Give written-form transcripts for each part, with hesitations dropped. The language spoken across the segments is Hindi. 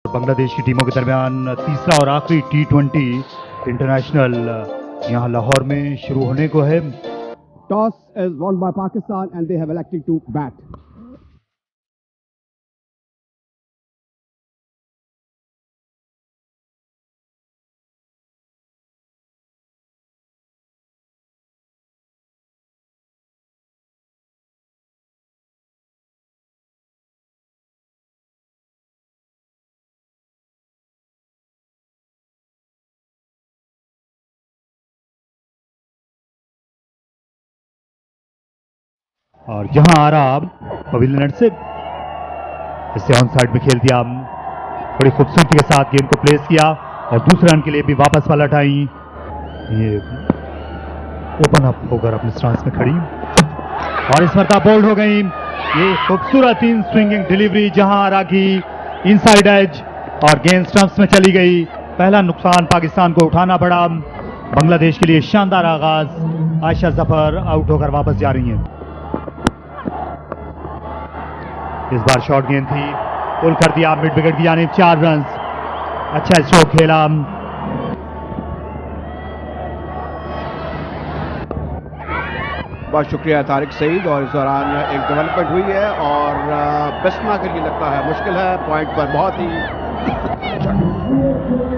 बांग्लादेश की टीमों के दरमियान तीसरा और आखिरी T20 इंटरनेशनल यहां लाहौर में शुरू होने को है। Toss is won by Pakistan and they have elected to bat. और यहां आ रहा पवेलियन से इसे ऑन साइड में खेल दिया, बड़ी खूबसूरती के साथ गेंद को प्लेस किया और दूसरे रन के लिए भी वापस पलट आई। ये ओपन अप होकर अपने स्टांस में खड़ी और इस मरतबा बोल्ड हो गई। ये खूबसूरत इन स्विंगिंग डिलीवरी जहां आरा की इनसाइड एज और गेंद स्टंप्स में चली गई। पहला नुकसान पाकिस्तान को उठाना पड़ा। बांग्लादेश के लिए शानदार आगाज। आयशा जफर आउट होकर वापस जा रही हैं। इस बार शॉर्ट गेंद थी, पुल कर दिया मिड विकेट की जानिब, 4 रन। अच्छा स्ट्रोक खेला। बहुत शुक्रिया तारिक सईद। और इस दौरान एक डेवलपमेंट हुई है और बिस्मा के लिए लगता है मुश्किल है। पॉइंट पर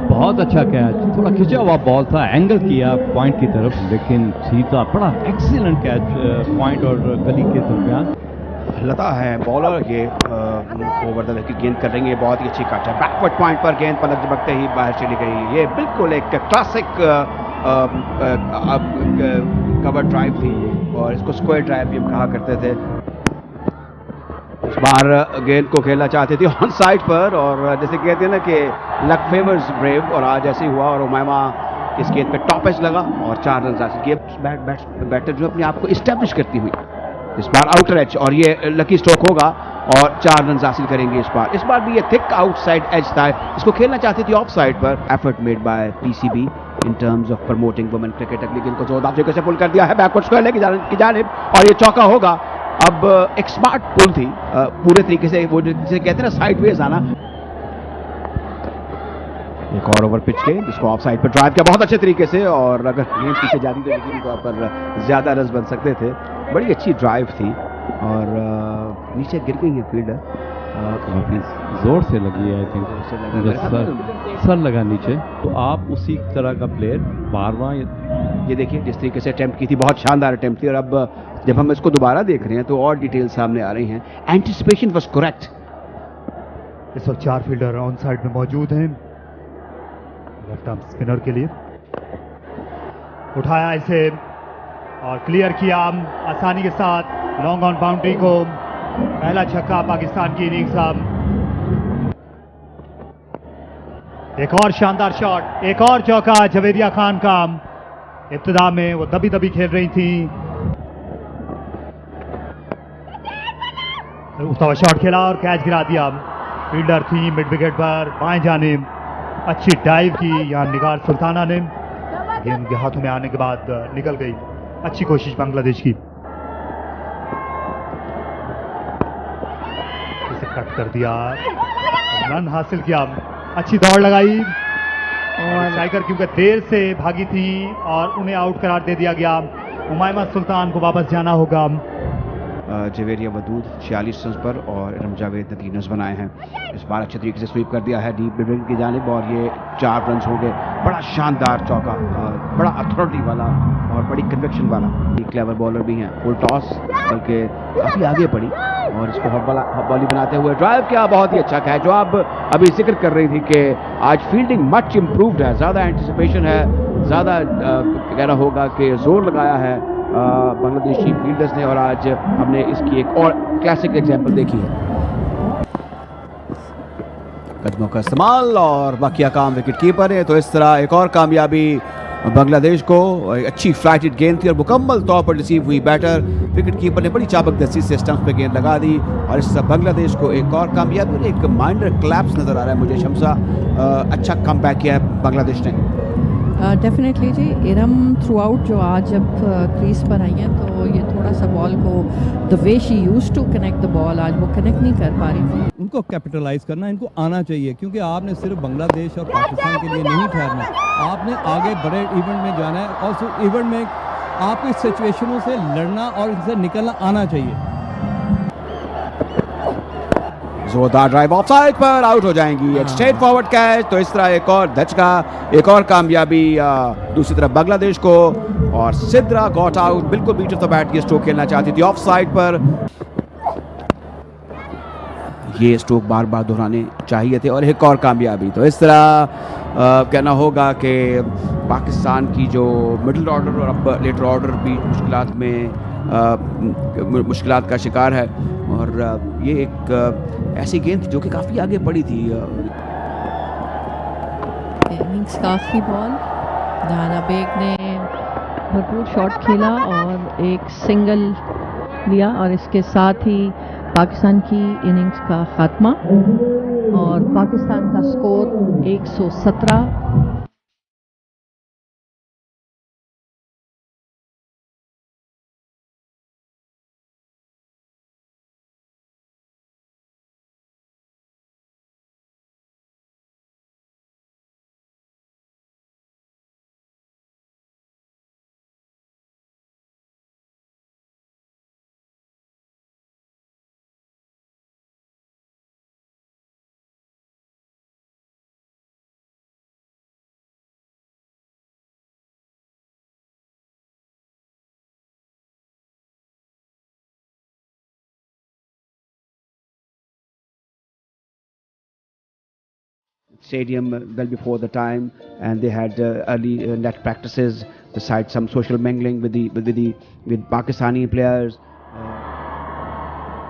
बहुत अच्छा कैच, थोड़ा खिंचा हुआ बॉल था, एंगल किया पॉइंट की तरफ, लेकिन सीधा बड़ा एक्सीलेंट कैच पॉइंट और गली के दरमियान। लता है बॉलर, ये ओवर द विकेट की गेंद कर रही है, बहुत ही अच्छी कट है। बैकवर्ड पॉइंट पर गेंद पलक झपकते ही बाहर चली गई। ये बिल्कुल एक क्लासिक कवर ड्राइव थी और इसको स्क्वायर ड्राइव भी हम कहा करते थे। इस बार गेंद को खेलना चाहते थे ऑन साइड पर, और जैसे कहते हैं ना कि लक फेवर्स ब्रेव, और आज ऐसे ही हुआ और उमैमा इस गेंद पे टॉप एज लगा और 4 रन हासिल किए। बैटर जो अपने आप को इस्टेब्लिश करती हुई इस बार आउटर एज, और ये लकी स्ट्रोक होगा और 4 रन हासिल करेंगे इस बार। इस बार भी ये थिक आउटसाइड एज था, इसको खेलना चाहती थी ऑफ साइड पर। Effort made by PCB in terms of promoting women cricket. अगली गेंद को जोरदार तरीके से पुल कर दिया है बैकवर्ड स्क्वायर की जानिब और ये चौका होगा। अब एक स्मार्ट पुल थी पूरे तरीके से, वो जिसे कहते हैं ना साइडवेज आना। एक और ओवर पिच के जिसको ऑफ साइड पर ड्राइव किया बहुत अच्छे तरीके से, और अगर गेंद पीछे जाती तो लेकिन पर ज्यादा रन बन सकते थे। बड़ी अच्छी ड्राइव थी और नीचे गिर गई है फील्डर, काफी जोर से लगी है। आई थिंक सर लगा नीचे, तो आप उसी तरह का प्लेयर बार ये देखिए जिस तरीके से अटेम्प्ट की थी, बहुत शानदार अटेम्प्ट थी। और अब जब हम इसको दोबारा देख रहे हैं तो और डिटेल सामने आ रही हैं। Anticipation was correct. इस वक्त 4 फील्डर ऑन साइड में मौजूद हैं लेफ्ट आर्म स्पिनर के लिए। उठाया इसे और क्लियर किया आसानी के साथ लॉन्ग ऑन बाउंड्री को। पहला छक्का पाकिस्तान की इनिंग्स। एक और शानदार शॉट, एक और चौका जवेरिया खान का। इब्तिदा में वो दबी दबी खेल रही थी, उठता हुआ शॉट खेला और कैच गिरा दिया। फील्डर थी मिड विकेट पर बाएं जानिब, अच्छी डाइव की यहाँ निगार सुल्ताना ने। गेंद के हाथों में आने के बाद निकल गई। अच्छी कोशिश बांग्लादेश की। इसे कट कर दिया, रन हासिल किया। अच्छी दौड़ लगाई और स्ट्राइकर क्योंकि देर से भागी थी और उन्हें आउट करार दे दिया गया। उमैमा सुल्तान को वापस जाना होगा। जवेरिया वदूद 46 रन पर और इरम जावेद ने 3 रन बनाए हैं। इस बार अच्छे तरीके से स्वीप कर दिया है डीप मिड की जानिब और ये 4 रन हो गए। बड़ा शानदार चौका, बड़ा अथॉरिटी वाला और बड़ी कन्विक्शन वाला। ये क्लेवर बॉलर भी हैं। फुल टॉस बल्कि काफी आगे पड़ी और इसको हॉट बॉली बनाते हुए ड्राइव किया। बहुत ही अच्छा कैच। जो आप अभी जिक्र कर रही थी कि आज फील्डिंग मच इम्प्रूव्ड है, ज़्यादा एंटिसिपेशन है, ज़्यादा कहना होगा कि जोर लगाया है बांग्लादेशी फील्डर्स ने, और आज हमने इसकी एक और क्लासिक एग्जांपल देखी है। कदमों का इस्तेमाल और बाकी काम विकेट कीपर है। तो इस तरह एक और कामयाबी बांग्लादेश को। अच्छी फ्लाइटेड गेंद थी और मुकम्मल तौर पर रिसीव हुई। बैटर विकेट कीपर ने बड़ी चाबकदस्ती से स्टंप पे गेंद लगा दी और इस तरह बांग्लादेश को एक और कामयाबी और एक माइनर क्लैप्स नजर आ रहा है मुझे। शमसा, अच्छा कमबैक किया है बांग्लादेश ने। डेफिनेटली जी। इरम थ्रू आउट जो आज जब क्रीज पर आई हैं तो ये थोड़ा सा बॉल को the way she used to connect the ball, आज वो कनेक्ट नहीं कर पा रही थी। इनको कैपिटलाइज करना, इनको आना चाहिए, क्योंकि आपने सिर्फ बांग्लादेश और पाकिस्तान के लिए नहीं ठहरना, आपने आगे बड़े इवेंट में जाना है और उस इवेंट में आपको इस सिचुएशनों से लड़ना और इनसे निकलना आना चाहिए। जोरदार ड्राइव ऑफसाइड पर आउट हो जाएंगी, एक स्ट्रेट फॉरवर्ड कैच। तो इस तरह एक और धचका, एक और कामयाबी दूसरी तरफ बांग्लादेश को, और सिद्रा गॉट आउट, बिल्कुल बीट ऑफ द बैट ये स्ट्रोक खेलना चाहती थी ऑफसाइड पर। ये स्ट्रोक बार बार दोहराने चाहिए थे और एक और कामयाबी। तो इस तरह कहना होगा कि पाकिस्तान की जो मिडिल ऑर्डर और अब लेटर ऑर्डर भी मुश्किलात का शिकार है, और ये एक ऐसी गेंद जो कि काफ़ी आगे पड़ी थी। इनिंग्स का आखिरी बॉल, दाना बेग ने भरपूर शॉट खेला और एक सिंगल लिया, और इसके साथ ही पाकिस्तान की इनिंग्स का खात्मा, और पाकिस्तान का score 117। Stadium well before the time, and they had early net practices, besides some social mingling with Pakistani players.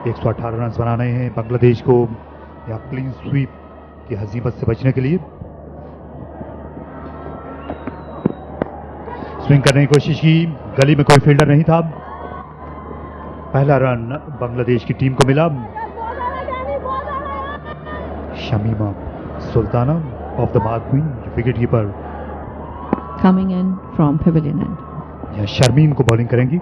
118 run बनाने हैं बांग्लादेश को या क्लीन स्वीप की हजीमत से बचने के लिए। स्विंग करने की कोशिश की, गली में कोई फील्डर नहीं था। पहला रन बांग्लादेश की टीम को मिला। Shamima Sultana of the mark queen, wicket keeper coming in from Pavilion and, या शर्मीन को बॉलिंग करेंगी।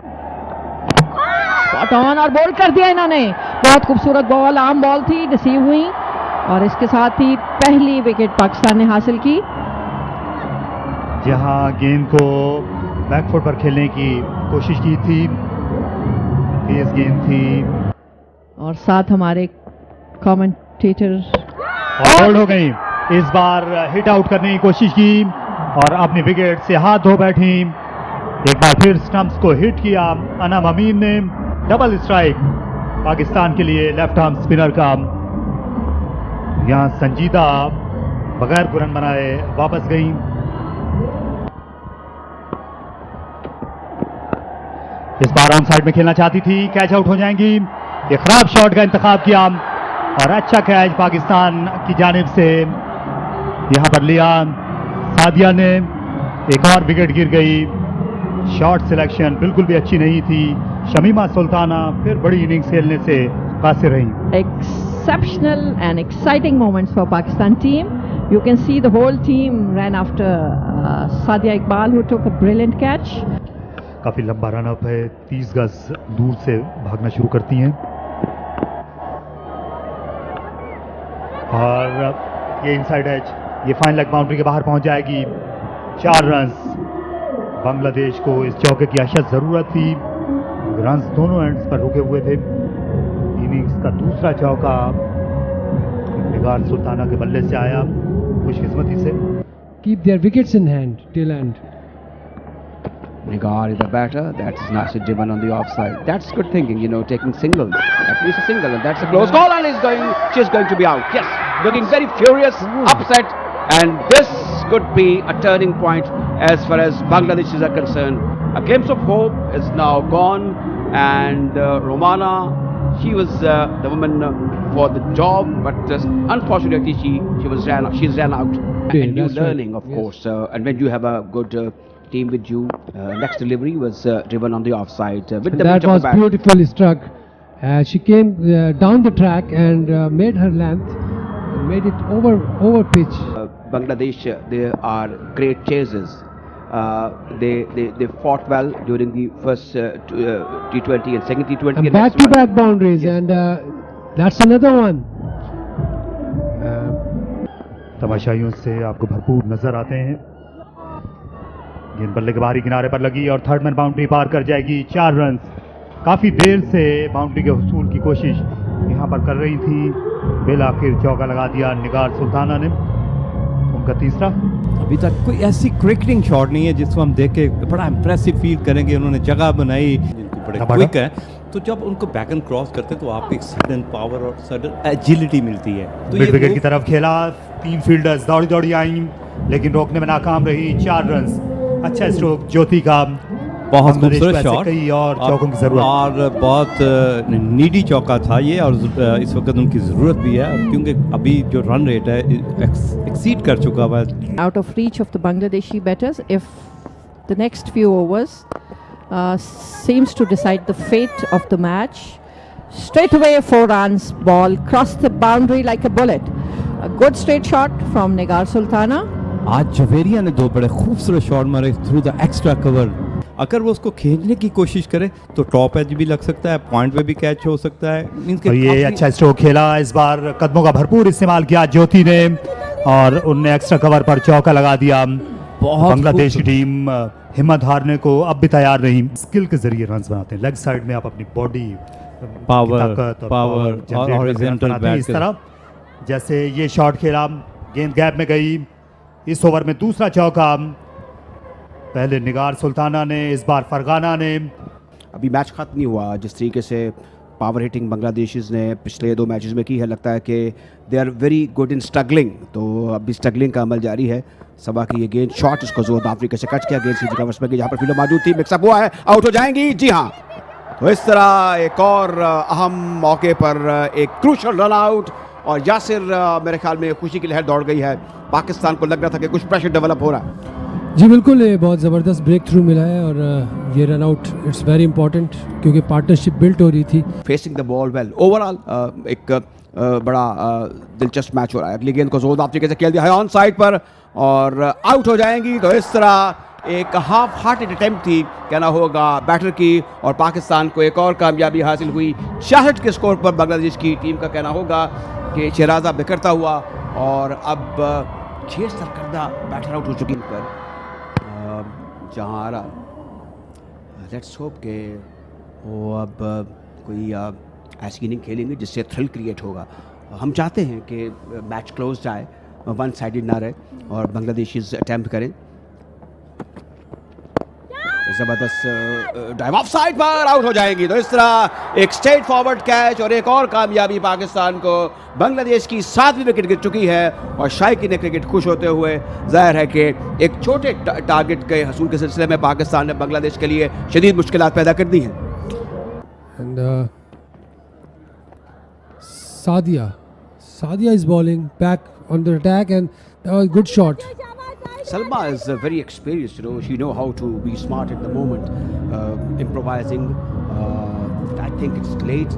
स्पॉट ऑन और बॉल कर दिया इन्होंने, बहुत खूबसूरत बॉल, आम बॉल थी, रिसीव हुई, और इसके साथ ही पहली विकेट पाकिस्तान ने हासिल की। जहां गेंद को बैकफुट पर खेलने की कोशिश की थी, तेज गेंद थी, और साथ हमारे कमेंटेटर और बोल्ड हो गई। इस बार हिट आउट करने की कोशिश की और अपनी विकेट से हाथ धो बैठी। एक बार फिर स्टंप्स को हिट किया अनम अमीन ने। डबल स्ट्राइक पाकिस्तान के लिए लेफ्ट आर्म स्पिनर का। यहां संजीदा बगैर रन बनाए वापस गई। इस बार ऑन साइड में खेलना चाहती थी, कैच आउट हो जाएंगी। एक खराब शॉट का इंतखाब किया और अच्छा कैच पाकिस्तान की जानिब से यहां पर लिया सादिया ने। एक और विकेट गिर गई। शॉट सिलेक्शन बिल्कुल भी अच्छी नहीं थी। शमीमा सुल्ताना फिर बड़ी इनिंग्स खेलने से कासिर रही। Exceptional and exciting moments for Pakistan team. You can see the whole team ran after Sadia Iqbal, who took a brilliant catch. काफी लंबा रन अप है, 30 गज दूर से भागना शुरू करती हैं और ये इनसाइड एज, ये फाइन लेग बाउंड्री के बाहर पहुंच जाएगी। 4 रन्स। बांग्लादेश को इस चौके की अशद जरूरत थी। रन्स दोनों एंड्स पर रुके हुए थे। इनिंग्स का दूसरा चौका निगार सुल्ताना के बल्ले से आया खुशकिस्मती से। Keep their wickets in hand till end. Nigar is the batter. That's Nasir Jiman on the offside. That's good thinking, you know, taking singles. At least a single, and that's a close call, and she's going to be out. Yes, looking very furious, upset, and this could be a turning point as far as Bangladesh is concerned. A glimpse of hope is now gone, and Romana, she was the woman for the job, but unfortunately she's ran out. And new learning, of course, and when you have a good team with you, next delivery was driven on the offside with the That was beautifully struck. She came down the track and made her length, made it over pitch. Bangladesh, they are great chasers. They fought well during the first T20 and second T20. And back to back boundaries, yes. And that's another one. तमाशाइयों से आपको भरपूर नजर आते हैं। गेंद बल्ले के बाहरी किनारे पर लगी और थर्ड मैन बाउंड्री पार कर जाएगी। 4 रन। काफी देर से बाउंड्री के हुसूल की कोशिश यहां पर कर रही थी, बिल आखिर चौका लगा दिया निगार सुल्ताना ने, उनका तीसरा। अभी तक कोई ऐसी क्रिकेटिंग शॉट नहीं है जिसको हम देख के बड़ा इंप्रेसिव फील करेंगे। उन्होंने जगह बनाई, जिनको बड़े क्विक है, तो जब उनको बैक एंड क्रॉस करते हैं तो आपको एक सडन पावर और सडन एजिलिटी मिलती है। तो मिड विकेट की तरफ खेला, 3 फील्डर्स दौड़ी दौड़ी आई लेकिन रोकने में नाकाम रही। 4 रन। अच्छा स्ट्रोक ज्योति का, बहुत बांग्लादेश को खूबसूरत ऐसे शॉट कई और चौकों की जरूरत, और बहुत नीडी चौका था ये, और इस वक्त उनकी ज़रूरत भी है क्योंकि अभी जो रन रेट है एक्सीड कर चुका हुआ है। Out of reach of the Bangladeshi batters if the next few overs seems to decide the fate of the match. Straight away 4 runs, ball crossed the boundary like a bullet. A good straight shot from Nigar Sultana. आज जवेरिया ने 2 बड़े खूबसूरत शॉट मारे थ्रू द एक्स्ट्रा कवर। अगर वो उसको खींचने की कोशिश करे तो टॉप एज भी लग सकता है, पॉइंट पे भी कैच हो सकता है। और ये अच्छा स्ट्रोक खेला, इस बार कदमों का भरपूर इस्तेमाल किया ज्योति ने और उनने एक्स्ट्रा कवर पर चौका लगा दिया। बांग्लादेश की टीम हिम्मत हारने को अब भी तैयार नहीं, स्किल के जरिए रन बनाते हैं। लेग साइड में आप अपनी बॉडी पावर और हॉरिजॉन्टल बैट इस तरह जैसे ये शॉट खेला, गेंद गैप में गई। इस ओवर में दूसरा चौका, पहले निगार सुल्ताना ने, इस बार फरगाना ने। अभी मैच खत्म नहीं हुआ। जिस तरीके से पावर हिटिंग बांग्लादेशीज ने पिछले 2 मैचेस में की है, लगता है कि they are very good in struggling. तो अभी स्ट्रगलिंग का अमल जारी है। सबा की ये गेंद शॉट, इसको जोर अफ्रीका से कच किया, गेंद सीधी कवर्स में गई, जहाँ पर फील्डर मौजूद थी, मिक्सअप हुआ है, आउट हो जाएंगी। जी हाँ, तो इस तरह एक और अहम मौके पर एक क्रूशल रन आउट, और यासिर मेरे ख्याल में खुशी की लहर दौड़ गई है। पाकिस्तान को लग रहा था कि कुछ प्रेशर डेवलप हो रहा है। जी बिल्कुल, ये बहुत ज़बरदस्त ब्रेक थ्रू मिला है और ये run out it's very important क्योंकि पार्टनरशिप बिल्ट हो रही थी। Facing the ball well, overall एक बड़ा दिलचस्प मैच हो रहा है। अगली गेंद को जोर अफ्रीका से खेल दिया है ऑन साइड पर और आउट हो जाएंगी। तो इस तरह एक हाफ हार्टेड अटेम्प्ट थी कहना होगा बैटर की, और पाकिस्तान को एक और कामयाबी हासिल हुई। 66 के स्कोर पर बांग्लादेश की टीम का कहना होगा कि शहराजा बिखरता हुआ, और अब 6 सरकर्दा बैटर आउट हो चुकी पर जहाँ आ रहा। लेट्स होप के वो अब कोई ऐसी इनिंग खेलेंगे जिससे थ्रिल क्रिएट होगा। हम चाहते हैं कि मैच क्लोज जाए, वन साइडेड ना रहे और बांग्लादेशीज अटैम्प्ट करें। जबरदस्त ड्राइव ऑफ साइड पर आउट हो जाएंगी। तो इस तरह एक स्ट्रेट फॉरवर्ड कैच और एक और कामयाबी पाकिस्तान को। बांग्लादेश की 7वीं विकेट गिर चुकी है और शाइकी ने क्रिकेट खुश होते हुए जाहिर है कि एक छोटे टारगेट के हसूल के सिलसिले में पाकिस्तान ने बांग्लादेश के लिए शदीद मुश्किलात पैदा कर दी हैं। And Sadia is bowling back on the attack and good shot. Salma is very experienced, you know. She know how to be smart at the moment, improvising. I think it's late.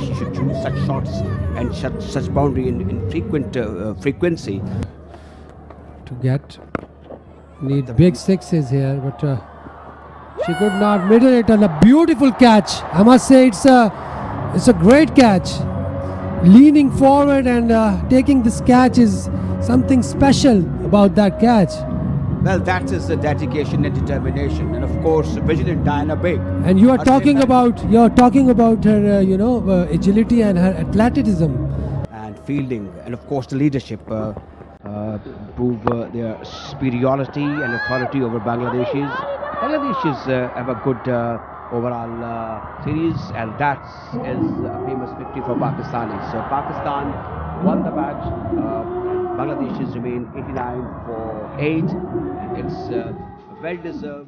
She should choose such shots and such boundary in frequent frequency. To get need big sixes here, but she could not middle it on a beautiful catch. I must say it's a great catch. Leaning forward and taking this catch is something special about that catch. Well, that is the dedication and determination, and of course, vigilant Diana Big. And you're talking about her, agility and her athleticism and fielding, and of course, the leadership prove their superiority and authority over Bangladeshis. Bangladeshis have a good overall series, and that is a famous victory for Pakistanis. So Pakistan won the match. Bangladeshis remain 89 for 8. It's well deserved.